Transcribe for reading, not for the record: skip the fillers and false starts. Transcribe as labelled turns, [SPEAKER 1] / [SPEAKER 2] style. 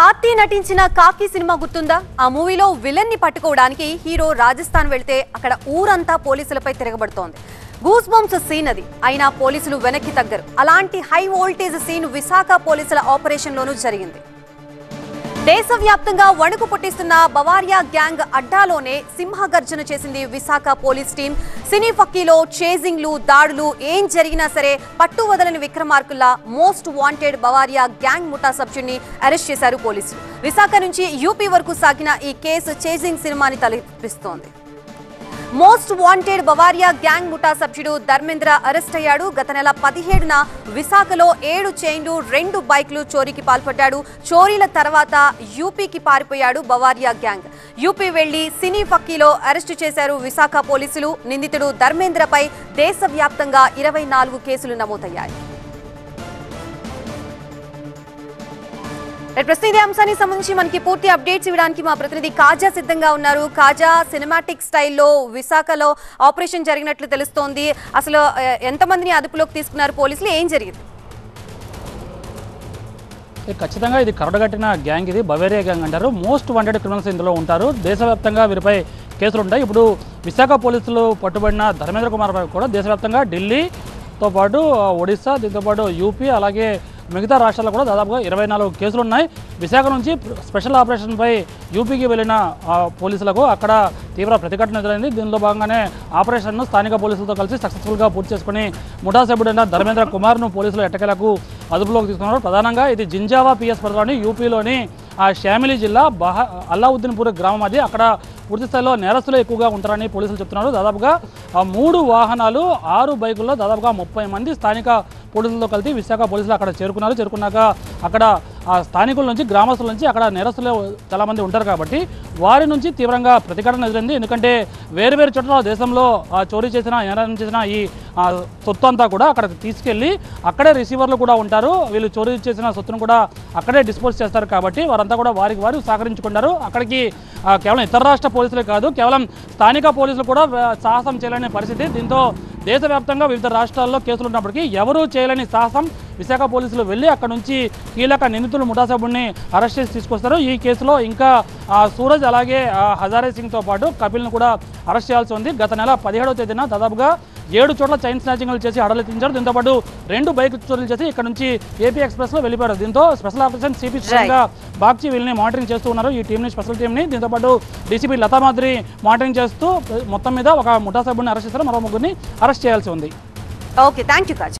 [SPEAKER 1] కార్తీ నటించిన కాకి సినిమా గుర్తుందా? ఆ మూవీలో విలన్ ని పట్టుకోవడానికి హీరో రాజస్థాన్ వెళ్తే అక్కడ ఊరంతా పోలీసులపై తిరగబడుతోంది. గూస్ బంప్స్ సీన్ అది. అయినా పోలీసులు వెనక్కి తగ్గరు. అలాంటి హై వోల్టేజ్ సీన్ విశాఖ పోలీసుల ఆపరేషన్ లోనూ జరిగింది. దేశవ్యాప్తంగా వణుకు పుట్టిస్తున్న బవారియా గ్యాంగ్ అడ్డాలోనే సింహగర్జన చేసింది విశాఖ పోలీస్ టీం. సినీ ఫక్కీలో చేజింగ్లు, దాడులు ఏం జరిగినా సరే పట్టు వదలని విక్రమార్కుల్లా మోస్ట్ వాంటెడ్ బవారియా గ్యాంగ్ ముఠా సభ్యుడిని అరెస్ట్ చేశారు పోలీసులు. విశాఖ నుంచి యూపీ వరకు సాగిన ఈ కేసు చేజింగ్ సినిమాని తలపిస్తోంది. మోస్ట్ వాంటెడ్ బవారియా గ్యాంగ్ ముఠా సభ్యుడు ధర్మేంద్ర అరెస్ట్ అయ్యాడు. గత నెల 17న విశాఖలో 7 చైన్లు, 2 బైక్లు చోరీకి పాల్పడ్డాడు. చోరీల తర్వాత యూపీకి పారిపోయాడు బవారియా గ్యాంగ్. యూపీ వెళ్లి సినీ ఫక్కీలో అరెస్టు చేశారు విశాఖ పోలీసులు. నిందితుడు ధర్మేంద్రపై దేశవ్యాప్తంగా 24 కేసులు నమోదయ్యాయి. ప్రస్తుతం ఇదే అంశానికి సంబంధించి మనకి పూర్తి అప్డేట్స్ ఇవ్వడానికి మా ప్రతినిధి కాజా సిద్ధంగా ఉన్నారు. కాజా, సినిమాటిక్ స్టైల్లో విశాఖలో ఆపరేషన్ జరిగినట్లు తెలుస్తోంది. అసలు ఎంతమందిని అదుపులోకి తీసుకున్నారు పోలీసులు? ఏం జరిగింది?
[SPEAKER 2] ఖచ్చితంగా ఇది కరడగట్టిన గ్యాంగ్. ఇది బవేరియా గ్యాంగ్ అంటారు. మోస్ట్ వాంటెడ్ క్రిమినల్స్ ఇందులో ఉంటారు. దేశవ్యాప్తంగా వీరిపై కేసులు ఉంటాయి. ఇప్పుడు విశాఖ పోలీసులు పట్టుబడిన ధర్మేంద్ర కుమార్ కూడా దేశవ్యాప్తంగా ఢిల్లీతో పాటు ఒడిశా, దీంతోపాటు యూపీ, అలాగే మిగతా రాష్ట్రాల్లో కూడా దాదాపుగా 24 కేసులు ఉన్నాయి. విశాఖ నుంచి స్పెషల్ ఆపరేషన్పై యూపీకి వెళ్ళిన పోలీసులకు అక్కడ తీవ్ర ప్రతిఘటన ఎదురైంది. దీనిలో భాగంగానే ఆపరేషన్ను స్థానిక పోలీసులతో కలిసి సక్సెస్ఫుల్గా పూర్తి చేసుకుని ముఠా సభ్యుడైన ధర్మేంద్ర కుమార్ను పోలీసులు ఎట్టకేలకు అదుపులోకి తీసుకున్నారు. ప్రధానంగా ఇది జింజావా పిఎస్ పరిధిలోని యూపీలోని షామిలి జిల్లా అల్లావుద్దీన్పూర్ గ్రామం. అది అక్కడ పూర్తి స్థాయిలో నేరస్తులు ఎక్కువగా ఉంటారని పోలీసులు చెప్తున్నారు. దాదాపుగా 3 వాహనాలు, 6 బైకుల్లో దాదాపుగా 30 మంది స్థానిక పోలీసులతో కలిసి విశాఖ పోలీసులు అక్కడ చేరుకున్నాక అక్కడ స్థానికుల నుంచి, గ్రామస్తుల నుంచి అక్కడ నేరస్తులు చాలామంది ఉంటారు కాబట్టి వారి నుంచి తీవ్రంగా ప్రతిఘటన ఎదురైంది. ఎందుకంటే వేరు చోట్ల దేశంలో చోరీ చేసిన, నేరం చేసిన ఈ సొత్తు అంతా కూడా అక్కడ తీసుకెళ్ళి అక్కడే రిసీవర్లు కూడా ఉంటారు. వీళ్ళు చోరీ చేసిన సొత్తును కూడా అక్కడే డిస్పోజ్ చేస్తారు కాబట్టి వారంతా కూడా వారికి వారు సహకరించుకున్నారు. అక్కడికి కేవలం ఇతర రాష్ట్ర పోలీసులే కాదు, కేవలం స్థానిక పోలీసులు కూడా సాహసం చేయలేని పరిస్థితి. దీంతో దేశవ్యాప్తంగా వివిధ రాష్ట్రాల్లో కేసులు ఉన్నప్పటికీ ఎవరూ చేయలేని సాహసం విశాఖ పోలీసులు వెళ్ళి అక్కడ నుంచి కీలక నిందితులు ముఠా సభ్యుడిని అరెస్ట్ చేసి తీసుకొస్తారు. ఈ కేసులో ఇంకా సూరజ్, అలాగే హజారే సింగ్తో పాటు కపిల్ను కూడా అరెస్ట్ చేయాల్సి ఉంది. గత నెల 17వ తేదీన దాదాపుగా 7 చోట్ల చైన్ స్నాచింగ్లు చేసి అడలెత్తించారు. దీంతోపాటు 2 బైక్ చోరీలు చేసి ఇక్కడ నుంచి ఏపీ ఎక్స్ప్రెస్లో వెళ్ళిపోయారు. దీంతో స్పెషల్ ఆపరేషన్ సిపి బాగ్చి వీళ్ళని మానిటరింగ్ చేస్తూ ఉన్నారు, ఈ టీంని, స్పెషల్ టీంని. దీంతోపాటు డీసీపీ లతామాద్రి మానిటరింగ్ చేస్తూ మొత్తం మీద ఒక ముఠా సభ్యుడిని అరెస్ట్ చేస్తారు, మరో 3 అరెస్ట్ చేయాల్సి ఉంది.
[SPEAKER 1] Okay, thank you.